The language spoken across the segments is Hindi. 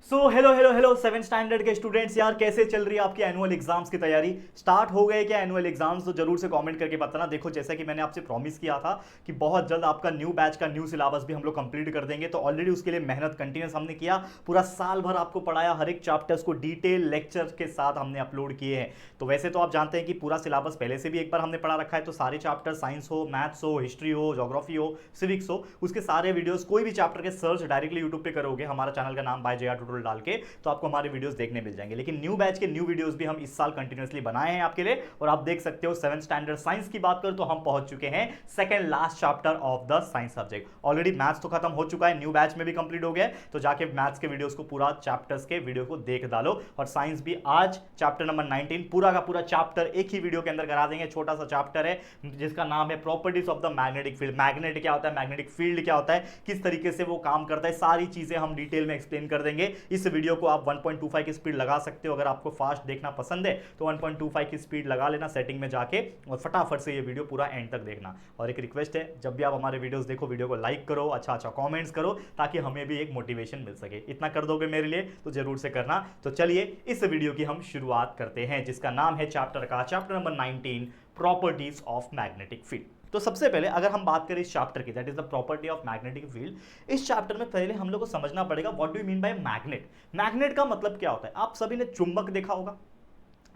So hello hello hello 7 standard के स्टूडेंट्स, यार कैसे चल रही है आपकी एनुअल एग्जाम्स की तैयारी? स्टार्ट हो गए क्या एनुअल एग्जाम्स? तो जरूर से कमेंट करके बताना। देखो, जैसा कि मैंने आपसे प्रॉमिस किया था कि बहुत जल्द आपका न्यू बैच का न्यू सिलेबस भी हम लोग कंप्लीट कर देंगे, तो ऑलरेडी उसके लिए मेहनत कंटिन्यूस हमने किया। पूरा साल भर आपको पढ़ाया, हर एक चैप्टर्स को डिटेल लेक्चर के साथ हमने अपलोड किए हैं। तो वैसे तो आप जानते हैं कि पूरा सिलेबस पहले से भी एक बार हमने पढ़ा रखा है, तो सारे चैप्टर, साइंस हो, मैथ्स हो, हिस्ट्री हो, ज्योग्राफी हो, सिविक्स हो, उसके सारे वीडियोस कोई भी चैप्टर के सर्च डायरेक्टली यूट्यूब पे करोगे हमारा चैनल का नाम बाय जे आर ट्यूटोरियल डाल के, तो आपको हमारे वीडियोस देखने मिल जाएंगे। लेकिन न्यू बैच के न्यू वीडियोस भी हम इस साल कंटिन्यूअसली बनाए हैं आपके लिए, और आप देख सकते हो 7 स्टैंडर्ड साइंस की बात करें तो हम पहुंच चुके हैं second last chapter of the science subject. Already maths तो खत्म हो चुका है, न्यू बैच में भी कंप्लीट हो गया है, तो जाके मैथ्स के वीडियोस को पूरा चैप्टर्स के वीडियो को देख डालो। और साइंस भी आज चैप्टर नंबर 19 पूरा का पूरा चैप्टर एक ही वीडियो के अंदर करा देंगे। छोटा सा चैप्टर है जिसका नाम है properties of the magnetic field. Magnet क्या होता है, मैग्नेटिक फील्ड क्या होता है, किस तरीके से वो काम करता है, सारी चीजें हम डिटेल में एक्सप्लेन कर देंगे। इस वीडियो को आप 1.25 की स्पीड लगा सकते हो, अगर आपको फास्ट देखना पसंद है तो 1.25 की स्पीड लगा लेना सेटिंग में जाके, और फटाफट से ये वीडियो पूरा एंड तक देखना। और एक रिक्वेस्ट है, जब भी आप हमारे वीडियोस देखो, वीडियो को लाइक करो, अच्छा कमेंट्स करो, ताकि हमें भी एक मोटिवेशन मिल सके। इतना कर दोगे मेरे लिए तो जरूर से करना। तो चलिए इस वीडियो की हम शुरुआत करते हैं, जिसका नाम है chapter number 19 properties of magnetic field. तो सबसे पहले अगर हम बात करें इस चैप्टर की, that is the property of magnetic field, इस चैप्टर में पहले हम लोग को समझना पड़ेगा what do you mean by magnet. Magnet का मतलब क्या होता है? आप सभी ने चुंबक देखा होगा,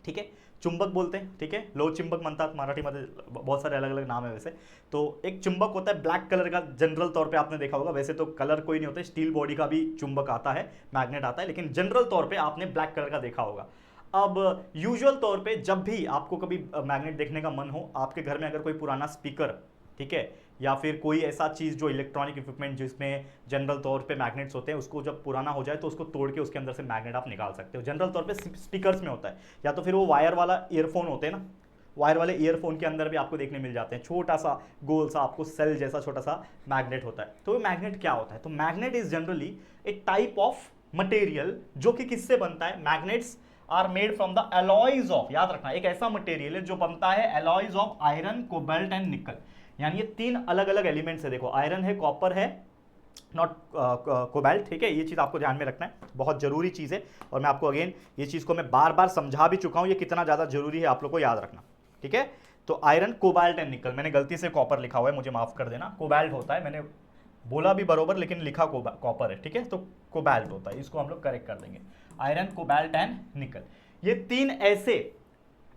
ठीक है, चुंबक बोलते हैं, ठीक है, लो चिंबक म्हणतात मराठी में, बहुत सारे अलग अलग नाम है वैसे। तो एक चुंबक होता है ब्लैक कलर का, जनरल तौर पे आपने देखा होगा। वैसे तो कलर कोई नहीं होता, स्टील बॉडी का भी चुंबक आता है, मैग्नेट आता है, लेकिन जनरल तौर पे आपने ब्लैक कलर का देखा होगा। अब यूजुअल तौर पे जब भी आपको कभी मैग्नेट देखने का मन हो, आपके घर में अगर कोई पुराना स्पीकर, ठीक है, या फिर कोई ऐसा चीज़ जो इलेक्ट्रॉनिक इक्विपमेंट जिसमें जनरल तौर पे मैग्नेट्स होते हैं, उसको जब पुराना हो जाए तो उसको तोड़ के उसके अंदर से मैग्नेट आप निकाल सकते हो। जनरल तौर पे स्पीकर्स में होता है, या तो फिर वो वायर वाला ईयरफोन होते हैं ना, वायर वाले ईयरफोन के अंदर भी आपको देखने मिल जाते हैं, छोटा सा गोल सा आपको सेल जैसा छोटा सा मैग्नेट होता है। तो वो मैग्नेट क्या होता है? तो magnet is generally a type of material जो कि किससे बनता है? Magnets are made from the alloys of, याद रखना, एक ऐसा मटेरियल है जो बनता है alloys of iron, cobalt and nickel. यानी ये तीन अलग अलग एलिमेंट्स है। देखो, आयरन है, कॉपर है, नॉट कोबाल्ट, ठीक है, ये चीज़ आपको ध्यान में रखना है, बहुत जरूरी चीज़ है। और मैं आपको अगेन ये चीज़ को मैं बार बार समझा भी चुका हूँ, ये कितना ज़्यादा जरूरी है आप लोग को याद रखना, ठीक है। तो आयरन, कोबाल्ट एंड निकल, मैंने गलती से कॉपर लिखा हुआ है, मुझे माफ कर देना। कोबाल्ट होता है, मैंने बोला भी बरोबर लेकिन लिखा कॉपर है, ठीक है, तो कोबाल्ट होता है, इसको हम लोग करेक्ट कर देंगे। आयरन, कोबाल्ट एंड निकल, ये तीन ऐसे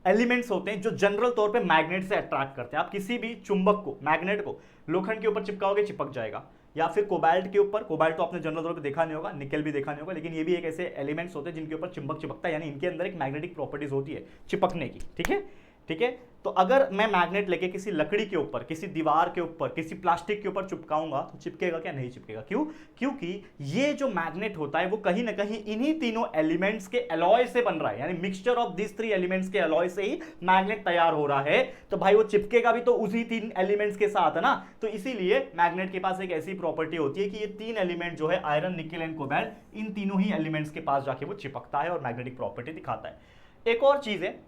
एलिमेंट्स होते हैं जो जनरल तौर पे मैग्नेट से अट्रैक्ट करते हैं। आप किसी भी चुंबक को, मैग्नेट को लोखंड के ऊपर चिपकाओगे, चिपक जाएगा, या फिर कोबाल्ट के ऊपर, कोबाल्ट तो आपने जनरल तौर पे देखा नहीं होगा, निकल भी देखा नहीं होगा, लेकिन ये भी एक ऐसे एलिमेंट्स होते हैं जिनके ऊपर चुंबक चिपकता है, यानी इनके अंदर एक मैग्नेटिक प्रॉपर्टीज होती है चिपकने की, ठीक है, ठीक है। तो अगर मैं मैग्नेट लेके किसी लकड़ी के ऊपर, किसी दीवार के ऊपर, किसी प्लास्टिक के ऊपर चिपकाऊंगा तो चिपकेगा क्या? नहीं चिपकेगा। क्यों? क्योंकि ये जो मैग्नेट होता है वो कहीं ना कहीं इन्हीं तीनों एलिमेंट्स के अलॉय से बन रहा है, यानी mixture of this three elements के अलॉय से ही मैग्नेट तैयार हो रहा है। तो भाई वो चिपकेगा भी तो उसी तीन एलिमेंट्स के साथ है ना। तो इसीलिए मैग्नेट के पास एक ऐसी प्रॉपर्टी होती है कि ये तीन एलिमेंट जो है, आयरन, निकल एंड कोबाल्ट, इन तीनों ही एलिमेंट्स के पास जाके वो चिपकता है और मैग्नेटिक प्रॉपर्टी दिखाता है। एक और चीज है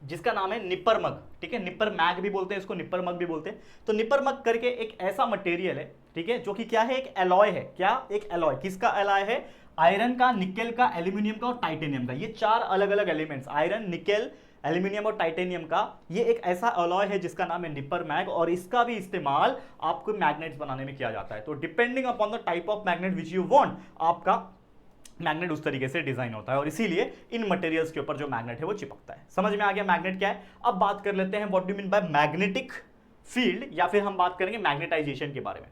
जिसका नाम है निपर मग, ठीक है, निपर मैग भी बोलते हैं इसको, निपर मग भी बोलते हैं। तो निपर मग करके एक ऐसा मटेरियल है, ठीक है, जो कि क्या है? एक एलॉय है। क्या? एक एलॉय। किसका एलॉय है? आयरन का, निकेल का, एल्यूमिनियम का और टाइटेनियम का। ये चार अलग अलग एलिमेंट्स, आयरन, निकेल, एल्यूमिनियम और टाइटेनियम का, ये एक ऐसा अलॉय है जिसका नाम है निपर मैग, और इसका भी इस्तेमाल आपको मैग्नेट्स बनाने में किया जाता है। तो depending upon the type of magnet which you want, आपका मैग्नेट उस तरीके से डिजाइन होता है, और इसीलिए इन मटेरियल्स के ऊपर जो मैग्नेट है वो चिपकता है। समझ में आ गया मैग्नेट क्या है? अब बात कर लेते हैं what do mean by magnetic field, या फिर हम बात करेंगे मैग्नेटाइजेशन के बारे में।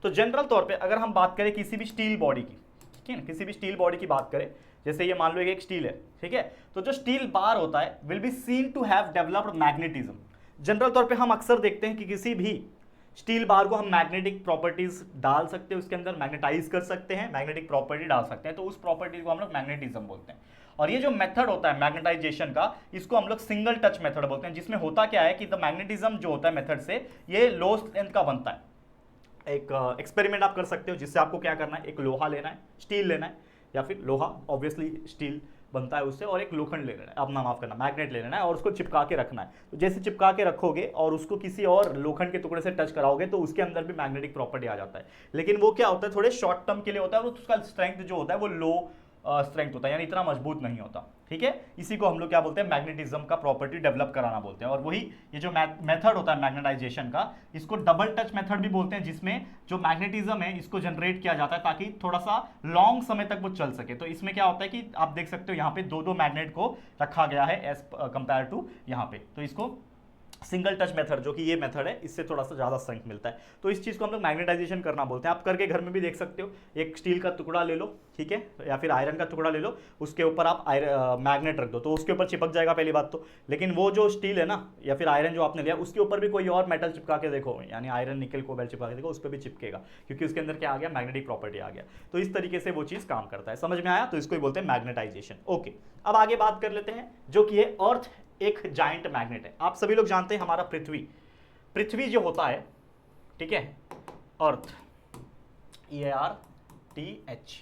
तो जनरल तौर पे अगर हम बात करें किसी भी स्टील बॉडी की, ठीक है ना, किसी भी स्टील बॉडी की बात करें, जैसे ये मान लो एक स्टील है, ठीक है, तो जो स्टील बार होता है will be seen to have developed magnetism. General तौर पे हम अक्सर देखते हैं कि किसी भी स्टील बार को हम मैग्नेटिक प्रॉपर्टीज डाल सकते हैं, उसके अंदर मैग्नेटाइज कर सकते हैं, मैग्नेटिक प्रॉपर्टी डाल सकते हैं, तो उस प्रॉपर्टी को हम लोग मैग्नेटिज्म बोलते हैं। और ये जो मेथड होता है मैग्नेटाइजेशन का, इसको हम लोग सिंगल टच मेथड बोलते हैं, जिसमें होता क्या है कि द मैग्नेटिज्म जो होता है मेथड से, ये लो स्ट्रेंथ का बनता है। एक एक्सपेरिमेंट आप कर सकते हो, जिससे आपको क्या करना है, एक लोहा लेना है, स्टील लेना है, या फिर लोहा ऑब्वियसली स्टील बनता है उससे, और एक लोखंड ले लेना है, अपना माफ करना, मैग्नेट ले लेना है, और उसको चिपका के रखना है। तो जैसे चिपका के रखोगे और उसको किसी और लोखंड के टुकड़े से टच कराओगे तो उसके अंदर भी मैग्नेटिक प्रॉपर्टी आ जाता है। लेकिन वो क्या होता है, थोड़े शॉर्ट टर्म के लिए होता है, और उसका स्ट्रेंथ जो होता है वो लो स्ट्रेंथ होता है, यानी इतना मजबूत नहीं होता। ठीक है, इसी को हम लोग क्या बोलते हैं, मैग्नेटिज्म का प्रॉपर्टी डेवलप कराना बोलते हैं। और वही ये जो मेथड होता है मैग्नेटाइजेशन का, इसको डबल टच मेथड भी बोलते हैं, जिसमें जो मैग्नेटिज्म है इसको जनरेट किया जाता है ताकि थोड़ा सा लॉन्ग समय तक वो चल सके। तो इसमें क्या होता है कि आप देख सकते हो यहाँ पे दो दो मैग्नेट को रखा गया है एज कंपेयर टू यहाँ पे, तो इसको सिंगल टच मेथड जो कि ये मेथड है, इससे थोड़ा सा ज़्यादा स्ट्रेंथ मिलता है। तो इस चीज़ को हम लोग मैग्नेटाइजेशन करना बोलते हैं। आप करके घर में भी देख सकते हो, एक स्टील का टुकड़ा ले लो, ठीक है, या फिर आयरन का टुकड़ा ले लो, उसके ऊपर आप मैग्नेट रख दो तो उसके ऊपर चिपक जाएगा पहली बात तो। लेकिन वो जो स्टील है ना या फिर आयरन जो आपने लिया, उसके ऊपर भी कोई और मेटल चिपका के देखो, यानी आयरन निकल कोबाल्ट चिपका के देखो, उस पर भी चिपकेगा, क्योंकि उसके अंदर क्या आ गया, मैग्नेटिक प्रॉपर्टी आ गया। तो इस तरीके से वो चीज़ काम करता है। समझ में आया? तो इसको ही बोलते हैं मैग्नेटाइजेशन। ओके, अब आगे बात कर लेते हैं, जो कि है अर्थ एक जाइंट मैग्नेट है। आप सभी लोग जानते हैं हमारा पृथ्वी जो होता है, ठीक है, अर्थ, EARTH,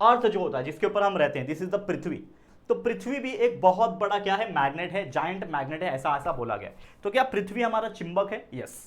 अर्थ जो होता है जिसके ऊपर हम रहते हैं, दिस इज द पृथ्वी। तो पृथ्वी भी एक बहुत बड़ा क्या है, मैग्नेट है, जाइंट मैग्नेट है, ऐसा ऐसा बोला गया। तो क्या पृथ्वी हमारा चुंबक है? यस,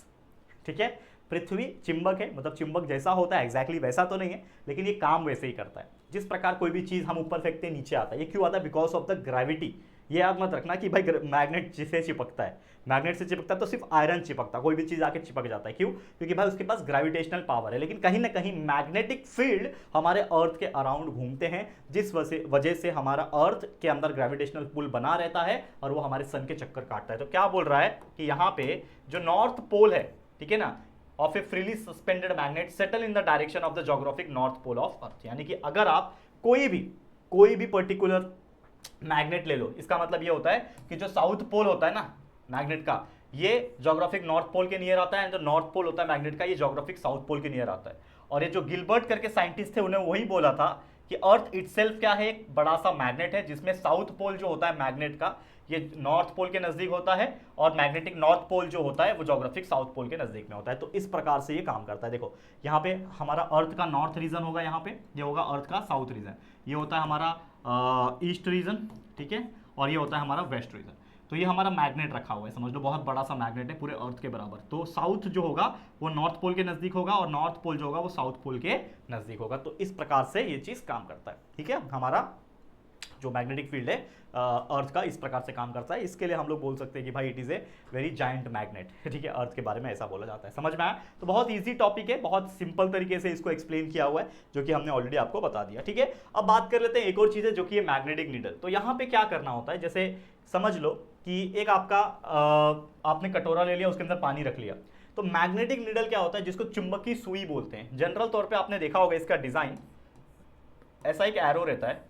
ठीक है, पृथ्वी चिंबक है, मतलब चिंबक जैसा होता है, एग्जैक्टली वैसा तो नहीं है, लेकिन ये काम वैसे ही करता है। जिस प्रकार कोई भी चीज हम ऊपर फेंकते हैं नीचे आता है, ये क्यों आता है? Because of the gravity. ये याद मत रखना कि भाई मैग्नेट जिसे चिपकता है, मैग्नेट से चिपकता है तो सिर्फ आयरन चिपकता, कोई भी चीज आके चिपक जाता है। क्यों? क्योंकि भाई उसके पास ग्रेविटेशनल पावर है। लेकिन कहीं ना कहीं मैग्नेटिक फील्ड हमारे अर्थ के अराउंड घूमते हैं, जिस वजह से हमारा अर्थ के अंदर ग्रेविटेशनल पुल बना रहता है और वो हमारे सन के चक्कर काटता है। तो क्या बोल रहा है कि यहाँ पे जो नॉर्थ पोल है, ठीक है ना, of a freely suspended magnet settle in the direction of the geographic north pole of earth. यानी कि अगर आप कोई भी पर्टिकुलर मैग्नेट ले लो, इसका मतलब ये होता है कि जो साउथ पोल होता है ना मैग्नेट का, ये ज्योग्राफिक नॉर्थ पोल के नियर आता है, जो नॉर्थ पोल होता है मैग्नेट का, ये ज्योग्राफिक साउथ पोल के नियर आता है। और ये जो गिलबर्ट करके साइंटिस्ट थे, उन्हें वही बोला था कि अर्थ इटसेल्फ क्या है, एक बड़ा सा मैग्नेट है, जिसमें साउथ पोल जो होता है मैग्नेट का, ये नॉर्थ पोल के नजदीक होता है, और मैग्नेटिक नॉर्थ पोल जो होता है वो ज्योग्राफिक साउथ पोल के नजदीक में होता है। तो इस प्रकार से ये काम करता है। देखो यहाँ पे हमारा अर्थ का नॉर्थ रीजन होगा, यहाँ पे ये होगा अर्थ का साउथ रीजन, ये होता है हमारा ईस्ट रीजन, ठीक है, और ये होता है हमारा वेस्ट रीजन। तो ये हमारा मैग्नेट रखा हुआ है, समझ लो बहुत बड़ा सा मैग्नेट है पूरे अर्थ के बराबर। तो साउथ जो होगा वो नॉर्थ पोल के नजदीक होगा, और नॉर्थ पोल जो होगा वो साउथ पोल के नजदीक होगा। तो इस प्रकार से ये चीज काम करता है। ठीक है, हमारा जो मैग्नेटिक फील्ड है अर्थ का इस प्रकार से काम करता है। इसके लिए हम लोग बोल सकते हैं कि भाई it is a very giant magnet. ठीक है, अर्थ के बारे में ऐसा बोला जाता है। समझ में आया? तो बहुत इजी टॉपिक है, बहुत सिंपल तरीके से इसको एक्सप्लेन किया हुआ है, जो कि हमने ऑलरेडी आपको बता दिया। ठीक है, अब बात कर लेते हैं एक और चीज है, जो कि है मैग्नेटिक नीडल। तो यहाँ पे क्या करना होता है, जैसे समझ लो कि एक आपका आपने कटोरा ले लिया, उसके अंदर पानी रख लिया। तो मैग्नेटिक नीडल क्या होता है, जिसको चुंबकीय सुई बोलते हैं। जनरल तौर पर आपने देखा होगा इसका डिजाइन ऐसा एक एरो रहता है,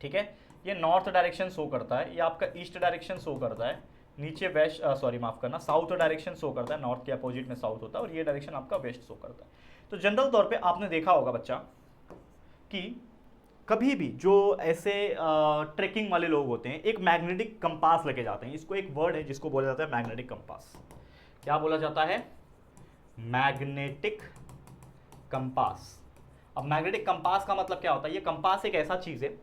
ठीक है, ये नॉर्थ डायरेक्शन शो करता है, ये आपका ईस्ट डायरेक्शन शो करता है, नीचे वेस्ट सॉरी माफ करना साउथ डायरेक्शन शो करता है, नॉर्थ के अपोजिट में साउथ होता है, और ये डायरेक्शन आपका वेस्ट शो करता है। तो जनरल तौर पे आपने देखा होगा बच्चा कि कभी भी जो ऐसे ट्रेकिंग वाले लोग होते हैं, एक मैग्नेटिक कंपास लेके जाते हैं। इसको एक वर्ड है जिसको बोला जाता है मैग्नेटिक कंपास। क्या बोला जाता है? Magnetic compass. अब मैग्नेटिक कंपास का मतलब क्या होता है? ये कंपास एक ऐसा चीज है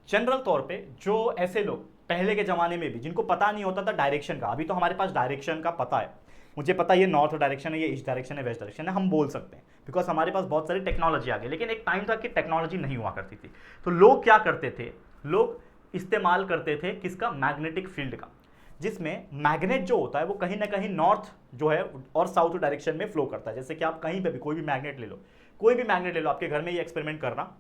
जनरल तौर पे जो ऐसे लोग पहले के जमाने में भी जिनको पता नहीं होता था डायरेक्शन का, अभी तो हमारे पास डायरेक्शन का पता है, मुझे पता है ये नॉर्थ डायरेक्शन है, ये ईस्ट डायरेक्शन है, वेस्ट डायरेक्शन है, हम बोल सकते हैं बिकॉज हमारे पास बहुत सारी टेक्नोलॉजी आ गई। लेकिन एक टाइम था कि टेक्नोलॉजी नहीं हुआ करती थी, तो लोग क्या करते थे, लोग इस्तेमाल करते थे किसका? मैग्नेटिक फील्ड का, जिसमें मैग्नेट जो होता है वो कहीं ना कहीं नॉर्थ जो है और साउथ डायरेक्शन में फ्लो करता है। जैसे कि आप कहीं पर भी कोई भी मैग्नेट ले लो, कोई भी मैग्नेट ले लो, आपके घर में ये एक्सपेरिमेंट करना,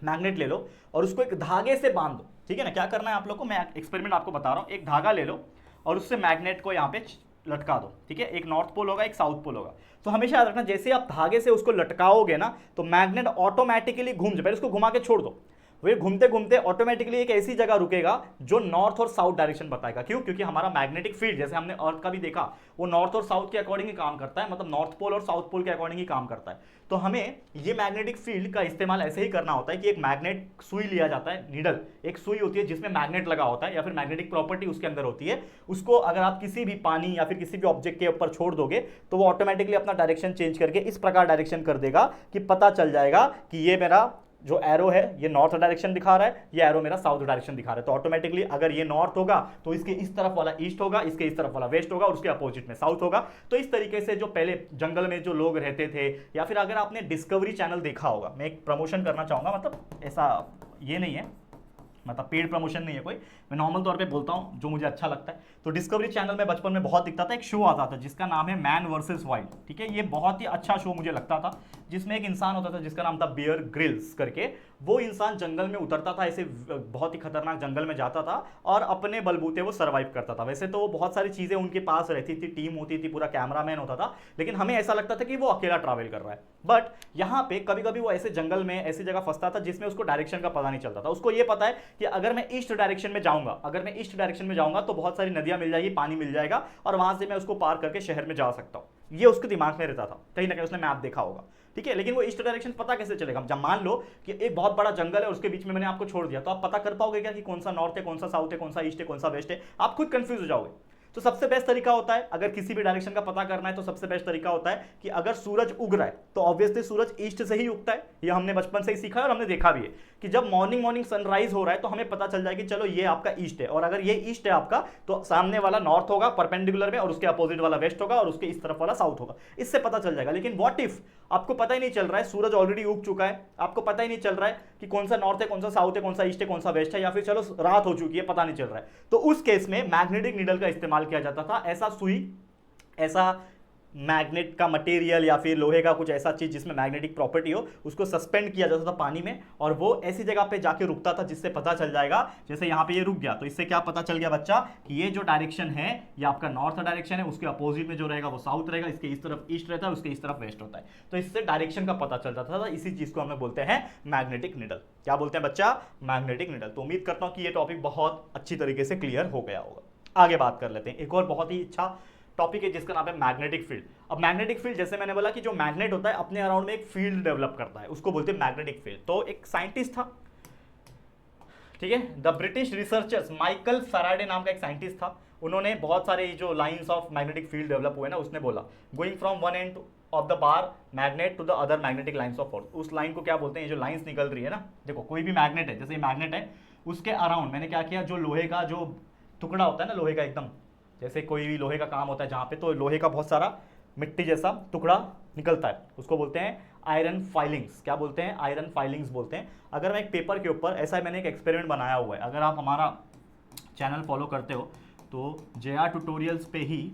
मैग्नेट ले लो और उसको एक धागे से बांध दो। ठीक है ना, क्या करना है आप लोग को, मैं एक्सपेरिमेंट आपको बता रहा हूँ। एक धागा ले लो और उससे मैग्नेट को यहाँ पे लटका दो। ठीक है, एक नॉर्थ पोल होगा, एक साउथ पोल होगा। तो हमेशा याद रखना, जैसे आप धागे से उसको लटकाओगे ना, तो मैग्नेट ऑटोमेटिकली घूम जाए, पहले उसको घुमा के छोड़ दो, वो घूमते घूमते ऑटोमेटिकली एक ऐसी जगह रुकेगा जो नॉर्थ और साउथ डायरेक्शन बताएगा। क्यों? क्योंकि हमारा मैग्नेटिक फील्ड, जैसे हमने अर्थ का भी देखा, वो नॉर्थ और साउथ के अकॉर्डिंग ही काम करता है, मतलब नॉर्थ पोल और साउथ पोल के अकॉर्डिंग ही काम करता है। तो हमें ये मैग्नेटिक फील्ड का इस्तेमाल ऐसे ही करना होता है कि एक मैग्नेट सुई लिया जाता है, नीडल एक सुई होती है जिसमें मैग्नेट लगा होता है या फिर मैग्नेटिक प्रॉपर्टी उसके अंदर होती है। उसको अगर आप किसी भी पानी या फिर किसी भी ऑब्जेक्ट के ऊपर छोड़ दोगे तो वो ऑटोमेटिकली अपना डायरेक्शन चेंज करके इस प्रकार डायरेक्शन कर देगा कि पता चल जाएगा कि ये मेरा जो एरो है ये नॉर्थ डायरेक्शन दिखा रहा है, ये एरो मेरा साउथ डायरेक्शन दिखा रहा है। तो ऑटोमेटिकली अगर ये नॉर्थ होगा तो इसके इस तरफ वाला ईस्ट होगा, इसके इस तरफ वाला वेस्ट होगा और उसके अपोजिट में साउथ होगा। तो इस तरीके से जो पहले जंगल में जो लोग रहते थे, या फिर अगर आपने डिस्कवरी चैनल देखा होगा, मैं एक प्रमोशन करना चाहूंगा, मतलब ऐसा ये नहीं है, मतलब पेड प्रमोशन नहीं है कोई, मैं नॉर्मल तौर पे बोलता हूँ जो मुझे अच्छा लगता है। तो डिस्कवरी चैनल में बचपन में बहुत दिखता था, एक शो आता था जिसका नाम है मैन वर्सेस वाइल्ड, ठीक है। ये बहुत ही अच्छा शो मुझे लगता था, जिसमें एक इंसान होता था जिसका नाम था बियर ग्रिल्स करके। वो इंसान जंगल में उतरता था, ऐसे बहुत ही खतरनाक जंगल में जाता था और अपने बलबूते वो सर्वाइव करता था। वैसे तो बहुत सारी चीजें उनके पास रहती थी, टीम होती थी, पूरा कैमरामैन होता था, लेकिन हमें ऐसा लगता था कि वो अकेला ट्रैवल कर रहा है। बट यहाँ पे कभी कभी वो ऐसे जंगल में ऐसी जगह फंसता था जिसमें उसको डायरेक्शन का पता नहीं चलता था। उसको ये पता है कि अगर मैं ईस्ट डायरेक्शन में जाऊंगा, अगर मैं ईस्ट डायरेक्शन में जाऊंगा तो बहुत सारी नदियां मिल जाएगी, पानी मिल जाएगा और वहां से मैं उसको पार करके शहर में जा सकता हूं। ये उसके दिमाग में रहता था, कहीं ना कहीं उसने मैप देखा होगा, ठीक है। लेकिन वो ईस्ट डायरेक्शन पता कैसे चलेगा? जब मान लो कि एक बहुत बड़ा जंगल है और उसके बीच में मैंने आपको छोड़ दिया, तो आप पता कर पाओगे क्या कि कौन सा नॉर्थ है, कौन सा साउथ है, कौन सा ईस्ट है, कौन सा वेस्ट है? आप खुद कंफ्यूज हो जाओगे। तो सबसे बेस्ट तरीका होता है, अगर किसी भी डायरेक्शन का पता करना है तो सबसे बेस्ट तरीका होता है कि अगर सूरज उग रहा है तो ऑब्वियसली सूरज ईस्ट से ही उगता है। ये हमने बचपन से ही सीखा है और हमने देखा भी है कि जब मॉर्निंग सनराइज हो रहा है तो हमें पता चल जाएगी चलो ये आपका ईस्ट है, और अगर ये ईस्ट है आपका तो सामने वाला नॉर्थ होगा परपेंडिकुलर में और उसके अपोजिट वाला वेस्ट होगा और उसके इस तरफ वाला साउथ होगा। इससे पता चल जाएगा। लेकिन व्हाट इफ आपको पता ही नहीं चल रहा है, सूरज ऑलरेडी उग चुका है, आपको पता ही नहीं चल रहा है कि कौन सा नॉर्थ है, कौन सा साउथ है, कौन सा ईस्ट है, कौन सा वेस्ट है, या फिर चलो रात हो चुकी है पता नहीं चल रहा है, तो उस केस में मैग्नेटिक नीडल का इस्तेमाल किया जाता था। ऐसा सुई, ऐसा मैग्नेट का मटेरियल या फिर लोहे का कुछ ऐसा चीज जिसमें मैग्नेटिक प्रॉपर्टी हो, उसको सस्पेंड किया जाता था पानी में और वो ऐसी जगह पे जाके रुकता था जिससे पता चल जाएगा, जैसे यहाँ पे ये रुक गया तो इससे क्या पता चल गया बच्चा कि ये जो डायरेक्शन है ये आपका नॉर्थ डायरेक्शन है, उसके अपोजिट में जो रहेगा वो साउथ रहेगा, इसके इस तरफ ईस्ट रहता है, उसके इस तरफ वेस्ट होता है। तो इससे डायरेक्शन का पता चल जाता था। इसी चीज को हमें बोलते हैं मैग्नेटिक नीडल। क्या बोलते हैं बच्चा? Magnetic needle. तो उम्मीद करता हूं कि ये टॉपिक बहुत अच्छी तरीके से क्लियर हो गया होगा। आगे बात कर लेते हैं, एक और बहुत ही अच्छा टॉपिक है जिसका नाम है मैग्नेटिक फील्ड। अब मैग्नेटिक फील्ड, जैसे मैंने बोला कि जो मैग्नेट होता है अपने अराउंड में एक फील्ड डेवलप करता है, उसको बोलते हैं मैग्नेटिक फील्ड। तो एक साइंटिस्ट था, ठीक है, the British researchers Michael Faraday नाम का एक साइंटिस्ट था। उन्होंने बहुत सारे जो lines of magnetic field develop हुए ना, उसने बोला going from one end of the bar magnet to the other magnetic lines of force. उस लाइन को क्या बोलते हैं? ये जो लाइंस निकल रही है ना, देखो कोई भी मैग्नेट है, जैसे ये मैग्नेट है, उसके अराउंड मैंने क्या किया, जो लोहे का जो टुकड़ा होता है ना, लोहे का एकदम, जैसे कोई भी लोहे का काम होता है जहाँ पे, तो लोहे का बहुत सारा मिट्टी जैसा टुकड़ा निकलता है, उसको बोलते हैं आयरन फाइलिंग्स। क्या बोलते हैं? आयरन फाइलिंग्स बोलते हैं। अगर मैं एक पेपर के ऊपर, ऐसा मैंने एक एक्सपेरिमेंट बनाया हुआ है, अगर आप हमारा चैनल फॉलो करते हो तो JR ट्यूटोरियल्स पे ही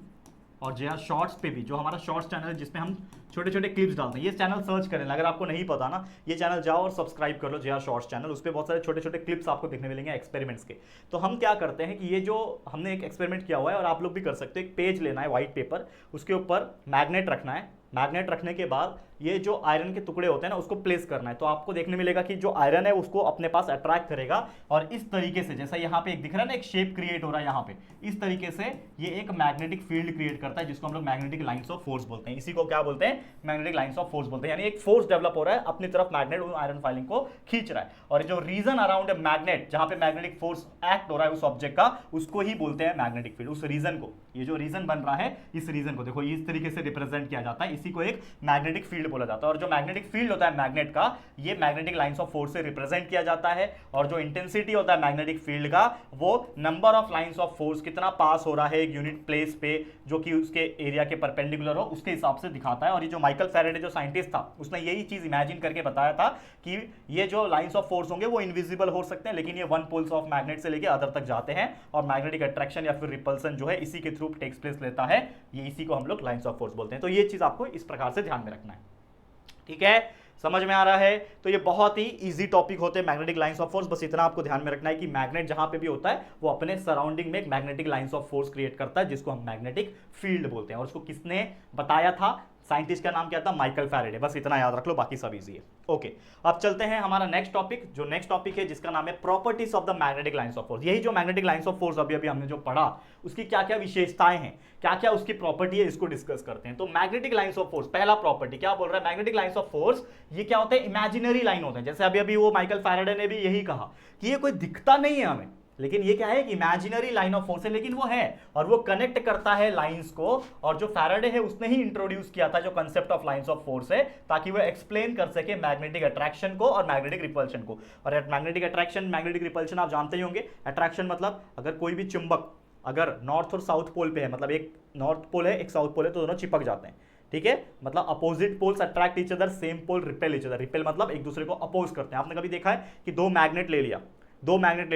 और JR शॉर्ट्स पे भी, जो हमारा शॉर्ट्स चैनल है जिसमें हम छोटे छोटे क्लिप्स डालते हैं, ये चैनल सर्च करें, अगर आपको नहीं पता ना, ये चैनल जाओ और सब्सक्राइब कर लो, JR शॉर्ट्स चैनल। उस पर बहुत सारे छोटे छोटे क्लिप्स आपको देखने मिलेंगे एक्सपेरिमेंट्स के। तो हम क्या करते हैं कि ये जो हमने एक एक्सपेरिमेंट किया हुआ है, और आप लोग भी कर सकते हो, एक पेज लेना है व्हाइट पेपर, उसके ऊपर मैग्नेट रखना है, मैग्नेट रखने के बाद ये जो आयरन के टुकड़े होते हैं ना, उसको प्लेस करना है। तो आपको देखने मिलेगा कि जो आयरन है उसको अपने पास अट्रैक्ट करेगा, और इस तरीके से, जैसा यहाँ पे एक दिख रहा है ना, एक शेप क्रिएट हो रहा है यहाँ पे, इस तरीके से ये एक मैग्नेटिक फील्ड क्रिएट करता है, जिसको हम लोग मैग्नेटिक लाइंस ऑफ फोर्स बोलते हैं। इसी को क्या बोलते हैं? मैग्नेटिक लाइंस ऑफ फोर्स बोलते हैं। यानी एक फोर्स डेवलप हो रहा है, अपनी तरफ मैग्नेट उन आयरन फाइलिंग को खींच रहा है, और जो रीजन अराउंड ए मैग्नेट, जहां पे मैग्नेटिक फोर्स एक्ट हो रहा है उस ऑब्जेक्ट का, उसको ही बोलते हैं मैग्नेटिक फील्ड। उस रीजन को, ये जो रीजन बन रहा है, इस रीजन को देखो इस तरीके से रिप्रेजेंट किया जाता है, इसी को एक मैग्नेटिक फील्ड बोला जाता है। और जो मैग्नेटिक फील्ड होता है मैग्नेट का, ये मैग्नेटिक लाइंस ऑफ फोर्स से रिप्रेजेंट किया जाता है। और जो इंटेंसिटी होता है मैग्नेटिक फील्ड का, वो number of lines of force कितना पास हो रहा है एक यूनिट प्लेस पे, जो कि उसके एरिया के परपेंडिकुलर हो, उसके हिसाब से दिखाता है। और ये जो माइकल फैराडे जो साइंटिस्ट था, उसने यही चीज इमेजिन करके बताया था कि ये जो लाइंस ऑफ फोर्स होंगे वो इनविजिबल हो सकते हैं, लेकिन ये वन पोल्स ऑफ मैग्नेट से लेके अदर तक जाते हैं, और मैग्नेटिक अट्रैक्शन या फिर रिपल्सन जो है इसी के थ्रू टेक्स प्लेस लेता है। ये इसी को हम लोग लाइंस ऑफ फोर्स बोलते हैं। तो ये चीज आपको इस प्रकार से ध्यान में रखना है, ठीक है? समझ में आ रहा है? तो ये बहुत ही इजी टॉपिक होते हैं मैग्नेटिक लाइंस ऑफ फोर्स। बस इतना आपको ध्यान में रखना है कि मैग्नेट जहां पे भी होता है वो अपने सराउंडिंग में एक magnetic lines of force create करता है, जिसको हम मैग्नेटिक फील्ड बोलते हैं। और उसको किसने बताया था? साइंटिस्ट का नाम क्या था? Michael Faraday. बस इतना याद रख लो, बाकी सब इजी है। ओके, अब चलते हैं हमारा नेक्स्ट टॉपिक, जो नेक्स्ट टॉपिक है जिसका नाम है properties of the magnetic lines of force. यही जो मैग्नेटिक लाइंस ऑफ फोर्स अभी हमने जो पढ़ा, उसकी क्या क्या विशेषताएं हैं, क्या क्या उसकी प्रॉपर्टी है, इसको डिस्कस करते हैं। तो मैग्नेटिक लाइंस ऑफ फोर्स, पहला प्रॉपर्टी क्या बोल रहा है? मैग्नेटिक लाइंस ऑफ फोर्स ये क्या होता है? इमेजिनरी लाइन होते हैं। जैसे अभी वो माइकल फैराडे ने भी यही कहा कि ये कोई दिखता नहीं है हमें, लेकिन ये क्या है कि इमेजिनरी लाइन ऑफ फोर्स है, लेकिन वो है और वो कनेक्ट करता है लाइंस को। और जो फैराडे है उसने ही इंट्रोड्यूस किया था जो concept of lines of force है, ताकि वो एक्सप्लेन कर सके मैग्नेटिक अट्रैक्शन को और मैग्नेटिक रिपल्शन को। और मैग्नेटिक अट्रैक्शन मैग्नेटिक रिपल्शन आप जानते ही होंगे। अट्रैक्शन मतलब अगर कोई भी चुंबक अगर नॉर्थ और साउथ पोल पे है, मतलब एक नॉर्थ पोल है एक साउथ पोल है, तो दोनों चिपक जाते हैं, ठीक है। मतलब opposite poles attract each other, same pole repel each other. Repel मतलब एक दूसरे को अपोज करते हैं। आपने कभी देखा है कि दो मैग्नेट ले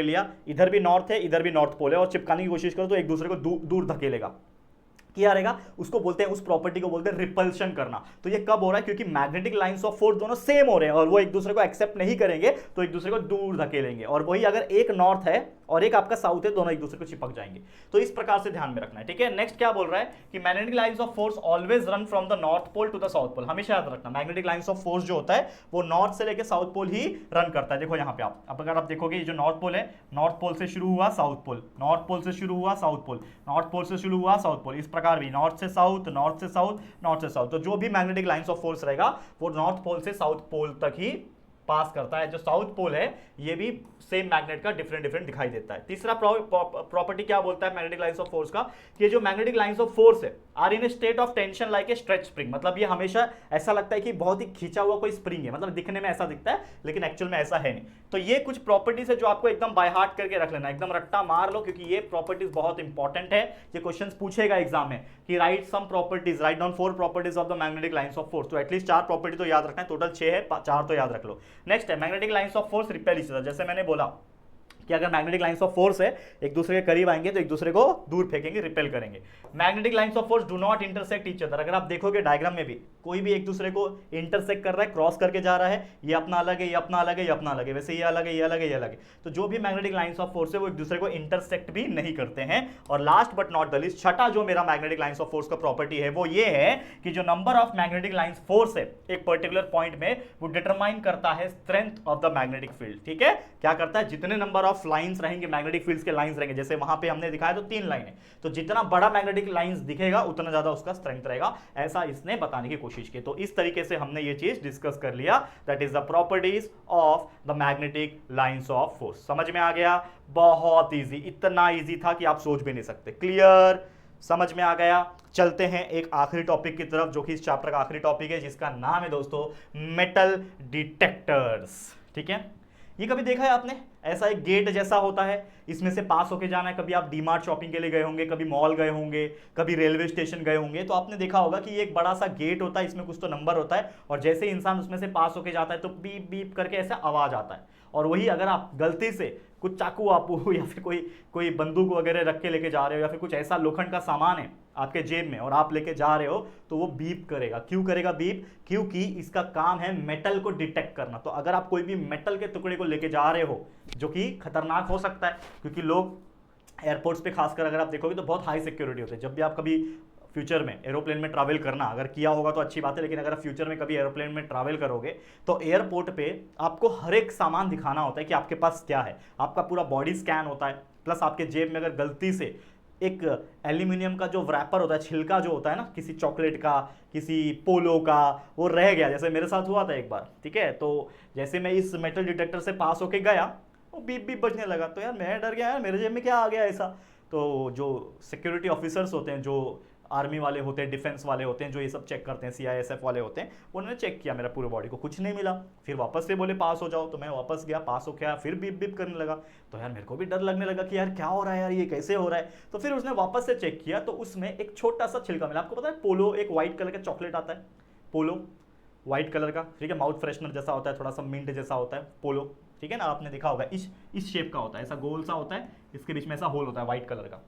लिया, इधर भी नॉर्थ है इधर भी नॉर्थ पोल है, और चिपकाने की कोशिश करो तो एक दूसरे को दूर धकेलेगा, किया रहेगा। उसको बोलते हैं, उस प्रॉपर्टी को बोलते हैं रिपल्शन करना। तो ये कब हो रहा है? क्योंकि मैग्नेटिक लाइंस ऑफ फोर्स दोनों सेम हो रहे हैं और वो एक दूसरे को एक्सेप्ट नहीं करेंगे, तो एक दूसरे को दूर धकेलेंगे। और वही अगर एक नॉर्थ है और एक आपका साउथ है, दोनों एक दूसरे को चिपक जाएंगे। तो इस प्रकार से ध्यान में रखना है, ठीक है। नेक्स्ट क्या बोल रहा है कि magnetic lines of force always run from the north pole to the south pole. हमेशा याद रखना, मैग्नेटिक लाइंस ऑफ फोर्स जो होता है वो नॉर्थ से लेकर साउथ पोल ही रन करता है। देखो यहाँ पे आप अगर आप देखोगे, ये जो नॉर्थ पोल है, नॉर्थ पोल से शुरू हुआ साउथ पोल, नॉर्थ पोल से शुरू हुआ साउथ पोल, नॉर्थ पोल से शुरू हुआ साउथ पोल, इस प्रकार भी नॉर्थ से साउथ, नॉर्थ से साउथ, नॉर्थ से साउथ। तो जो भी मैग्नेटिक लाइंस ऑफ फोर्स रहेगा वो नॉर्थ पोल से साउथ पोल तक ही पास करता है। जो साउथ पोल है ये भी सेम मैग्नेट का डिफरेंट दिखाई देता है। तीसरा प्रॉपर्टी क्या बोलता है मैग्नेटिक लाइंस ऑफ फोर्स का, कि जो मैग्नेटिक लाइंस ऑफ फोर्स है are in a state of tension like a stretch spring. मतलब ये हमेशा ऐसा लगता है कि बहुत ही खींचा हुआ कोई स्प्रिंग है, मतलब दिखने में ऐसा दिखता है लेकिन एक्चुअल में ऐसा है नहीं। तो ये कुछ प्रॉपर्टीज है जो आपको एकदम बाय हार्ट करके रख लेना, एकदम रट्टा मार लो, क्योंकि ये प्रॉपर्टीज बहुत इंपॉर्टेंट है। ये क्वेश्चन पूछेगा एग्जाम में कि write some properties, write down 4 properties of the magnetic lines of force. तो एटलीस्ट 4 प्रॉपर्टी तो याद रखना है, टोटल 6 है, 4 तो याद रख लो। नेक्स्ट है magnetic lines of force repel each other. जैसे मैंने बोला कि अगर मैग्नेटिक लाइंस ऑफ फोर्स है एक दूसरे के करीब आएंगे तो एक दूसरे को दूर फेंकेंगे, रिपेल करेंगे। Magnetic lines of force do not intersect each other. अगर आप देखोगे डायग्राम में भी कोई भी एक दूसरे को इंटरसेक्ट कर रहा है, क्रॉस करके जा रहा है, ये अपना अलग है, ये अपना अलग है, ये अपना अलग है, वैसे ये अलग है, ये अलग है, ये अलग है। तो जो भी मैग्नेटिक लाइंस ऑफ फोर्स है वो एक दूसरे को इंटरसेक्ट भी नहीं करते हैं। और last but not the least, छठा जो मेरा मैग्नेटिक लाइंस ऑफ फोर्स का प्रॉपर्टी है वो ये है कि जो number of magnetic lines force है एक पर्टिकुलर पॉइंट में, वो डिटरमाइन करता है strength of the magnetic field. ठीक है, क्या करता है, जितने नंबर ऑफ लाइंस रहेंगे मैग्नेटिक फील्ड्स के लाइंस रहेंगे, जैसे वहां पे हमने दिखाया तो 3 लाइन है, तो जितना बड़ा मैग्नेटिक लाइंस दिखेगा उतना ज्यादा उसका स्ट्रेंथ रहेगा, ऐसा इसने बताने की कोशिश की। तो इस तरीके से हमने ये चीज डिस्कस कर लिया, that is the properties of the magnetic lines of force. समझ में आ गया? बहुत इजी, इतना इजी था कि आप सोच भी नहीं सकते। क्लियर, समझ में आ गया? चलते हैं एक आखिरी टॉपिक की तरफ, जो कि इस चैप्टर का आखिरी टॉपिक है, जिसका नाम है दोस्तों मेटल डिटेक्टर्स। ठीक है, ये कभी देखा है आपने? ऐसा एक गेट जैसा होता है, इसमें से पास होके जाना है। कभी आप डीमार्ट शॉपिंग के लिए गए होंगे, कभी मॉल गए होंगे, कभी रेलवे स्टेशन गए होंगे, तो आपने देखा होगा कि ये एक बड़ा सा गेट होता है, इसमें कुछ तो नंबर होता है, और जैसे ही इंसान उसमें से पास होके जाता है तो बीप बीप करके ऐसा आवाज आता है। और वही अगर आप गलती से कुछ चाकू वापू या फिर कोई बंदूक वगैरह रख के लेके जा रहे हो, या फिर कुछ ऐसा लोखंड का सामान है आपके जेब में और आप लेके जा रहे हो, तो वो बीप करेगा। क्यों करेगा बीप? क्योंकि इसका काम है मेटल को डिटेक्ट करना। तो अगर आप कोई भी मेटल के टुकड़े को लेके जा रहे हो, जो कि खतरनाक हो सकता है, क्योंकि लोग एयरपोर्ट्स पे खासकर अगर आप देखोगे तो बहुत हाई सिक्योरिटी होती है। जब भी आप कभी फ्यूचर में एरोप्लेन में ट्रैवल करना, अगर किया होगा तो अच्छी बात है, लेकिन अगर आप फ्यूचर में कभी एरोप्लेन में ट्रैवल करोगे तो एयरपोर्ट पे आपको हर एक सामान दिखाना होता है कि आपके पास क्या है। आपका पूरा बॉडी स्कैन होता है, प्लस आपके जेब में अगर गलती से एक एल्यूमिनियम का जो रैपर होता है, छिलका जो होता है ना, किसी चॉकलेट का, किसी पोलो का, वो रह गया, जैसे मेरे साथ हुआ था एक बार। ठीक है, तो जैसे मैं इस मेटल डिटेक्टर से पास होके गया, वो बीप बीप बजने लगा, तो यार मैं डर गया, यार मेरे जेब में क्या आ गया ऐसा। तो जो सिक्योरिटी ऑफिसर्स होते हैं, जो आर्मी वाले होते हैं, डिफेंस वाले होते हैं, जो ये सब चेक करते हैं, CISF वाले होते हैं, उन्होंने चेक किया मेरा पूरे बॉडी को, कुछ नहीं मिला। फिर वापस से बोले पास हो जाओ, तो मैं वापस गया, पास हो गया, फिर बीप बीप करने लगा। तो यार मेरे को भी डर लगने लगा कि यार क्या हो रहा है, यार ये कैसे हो रहा है। तो फिर उसने वापस से चेक किया, तो उसमें एक छोटा सा छिलका मिला। आपको पता है पोलो एक व्हाइट कलर का चॉकलेट आता है, पोलो व्हाइट कलर का, ठीक है, माउथ फ्रेशनर जैसा होता है, थोड़ा सा मिंट जैसा होता है पोलो, ठीक है ना, आपने देखा होगा, इस शेप का होता है, ऐसा गोल सा होता है, इसके बीच में ऐसा होल होता है व्हाइट कलर का।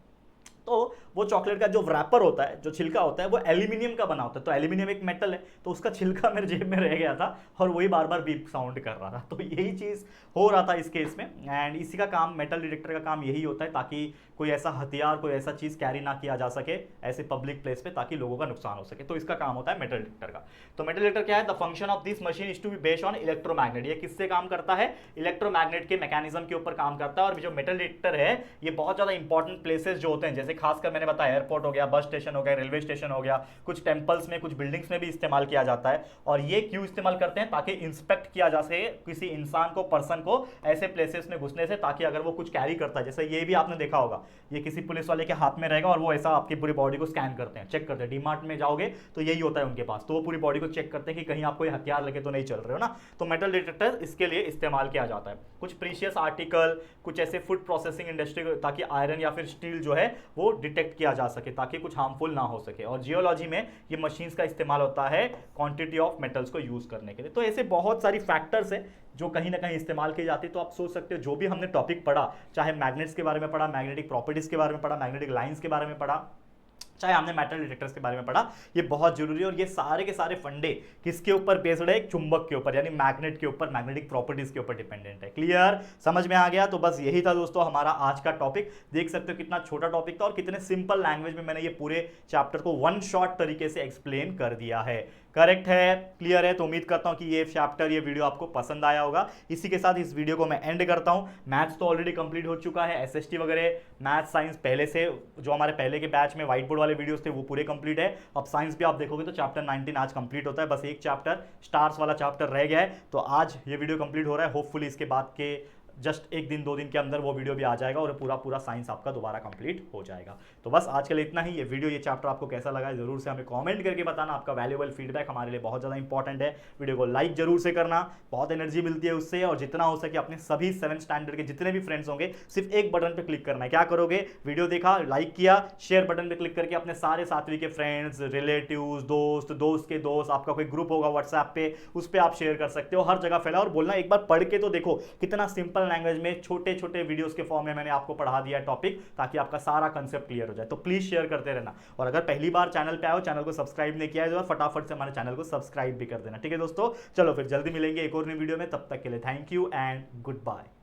तो वो चॉकलेट का जो रैपर होता है, जो छिलका होता है, वो एल्यूमिनियम का बना होता है। तो एल्यूमिनियम एक मेटल है, तो उसका छिलका मेरे जेब में रह गया था और वही बार बार बीप साउंड कर रहा था। तो यही चीज हो रहा था इस केस में। एंड इसी का काम, मेटल डिटेक्टर का काम यही होता है, ताकि कोई ऐसा हथियार, कोई ऐसा चीज कैरी ना किया जा सके ऐसे पब्लिक प्लेस पे, ताकि लोगों का नुकसान हो सके। तो इसका काम होता है मेटल डिटेक्टर का। तो मेटल डिटेक्टर क्या है? The function of this machine is to be based on electromagnet. ये किससे काम करता है? इलेक्ट्रोमैग्नेट के मैकेनिज्म के ऊपर काम करता है। और जो मेटल डिटेक्टर है, ये बहुत ज्यादा इंपॉर्टेंट प्लेसेस जो होते हैं, जैसे खासकर मैंने बताया एयरपोर्ट हो गया, बस स्टेशन हो गया, रेलवे स्टेशन हो गया, कुछ टेम्पल्स में, कुछ बिल्डिंग्स में भी इस्तेमाल किया जाता है। और ये क्यों इस्तेमाल करते हैं? ताकि इंस्पेक्ट किया जा सके किसी इंसान को, पर्सन को ऐसे प्लेसेस में घुसने से, ताकि अगर वो कुछ कैरी करता है, जैसे ये भी आपने देखा होगा, ये किसी पुलिस वाले के हाथ में रहेगा और वो ऐसा आपकी पूरी बॉडी को स्कैन करते हैं, चेक करते हैं। डीमार्ट में जाओगे तो यही होता है उनके पास, तो वो पूरी बॉडी को चेक करते हैं कि कहीं आप कोई हथियार लेके तो नहीं चल रहे हो ना। तो मेटल डिटेक्टर इसके लिए इस्तेमाल किया जाता है। कुछ प्रीशियस आर्टिकल, कुछ ऐसे फूड प्रोसेसिंग इंडस्ट्री, ताकि आयरन या फिर स्टील जो है वो डिटेक्ट किया जा सके, ताकि कुछ हार्मफुल ना हो सके। और जियोलॉजी में ये मशीन्स का इस्तेमाल होता है क्वांटिटी ऑफ मेटल्स को यूज करने के लिए। तो ऐसे बहुत सारी फैक्टर्स है जो कहीं ना कहीं इस्तेमाल की जाती है। तो आप सोच सकते हो जो भी हमने टॉपिक पढ़ा, चाहे मैग्नेट्स के बारे में पढ़ा, मैग्नेटिक प्रॉपर्टीज के बारे में पढ़ा, मैग्नेटिक लाइंस के बारे में पढ़ा, चाहे हमने मेटल डिटेक्टर्स के बारे में पढ़ा, ये बहुत जरूरी है। और ये सारे के सारे फंडे किसके ऊपर बेस्ड है? एक चुंबक के ऊपर, यानी मैग्नेट के ऊपर, मैग्नेटिक प्रॉपर्टीज के ऊपर डिपेंडेंट है। क्लियर? समझ में आ गया? तो बस यही था दोस्तों हमारा आज का टॉपिक। देख सकते हो कितना छोटा टॉपिक था और कितने सिंपल लैंग्वेज में मैंने ये पूरे चैप्टर को वन शॉट तरीके से एक्सप्लेन कर दिया है। करेक्ट है? क्लियर है? तो उम्मीद करता हूं कि ये चैप्टर, ये वीडियो आपको पसंद आया होगा। इसी के साथ इस वीडियो को मैं एंड करता हूं। मैथ्स तो ऑलरेडी कंप्लीट हो चुका है, एसएसटी वगैरह, मैथ्स साइंस पहले से, जो हमारे पहले के बैच में व्हाइट बोर्ड वाले वीडियोस थे वो पूरे कंप्लीट है। अब साइंस भी आप देखोगे तो चैप्टर 19 आज कंप्लीट होता है। बस एक चैप्टर, स्टार्स वाला चैप्टर रह गया है। तो आज ये वीडियो कंप्लीट हो रहा है। होपफुली इसके बाद के जस्ट एक दिन 2 दिन के अंदर वो वीडियो भी आ जाएगा और पूरा साइंस आपका दोबारा कंप्लीट हो जाएगा। तो बस आज के लिए इतना ही। ये वीडियो, ये चैप्टर आपको कैसा लगा जरूर से हमें कमेंट करके बताना। आपका वैल्यूएबल फीडबैक हमारे लिए बहुत ज़्यादा इंपॉर्टेंट है। वीडियो को लाइक जरूर से करना, बहुत एनर्जी मिलती है उससे। और जितना हो सके अपने सभी 7 स्टैंडर्ड के जितने भी फ्रेंड्स होंगे, सिर्फ एक बटन पर क्लिक करना है। क्या करोगे? वीडियो देखा, लाइक किया, शेयर बटन पर क्लिक करके अपने सारे 7वीं के फ्रेंड्स, रिलेटिव्स, दोस्त के दोस्त, आपका कोई ग्रुप होगा व्हाट्सएप पे, उस पर आप शेयर कर सकते हो। हर जगह फैला और बोलना एक बार पढ़ के तो देखो कितना सिंपल लैंग्वेज में छोटे छोटे वीडियोस के फॉर्म में मैंने आपको पढ़ा दिया टॉपिक, ताकि आपका सारा कंसेप्ट क्लियर हो जाए। तो प्लीज शेयर करते रहना। और अगर पहली बार चैनल पे आए हो, चैनल को सब्सक्राइब नहीं किया है तो फटाफट से हमारे चैनल को सब्सक्राइब भी कर देना। ठीक है दोस्तों, चलो फिर जल्दी मिलेंगे एक और नई वीडियो में। तब तक के लिए thank you and good bye.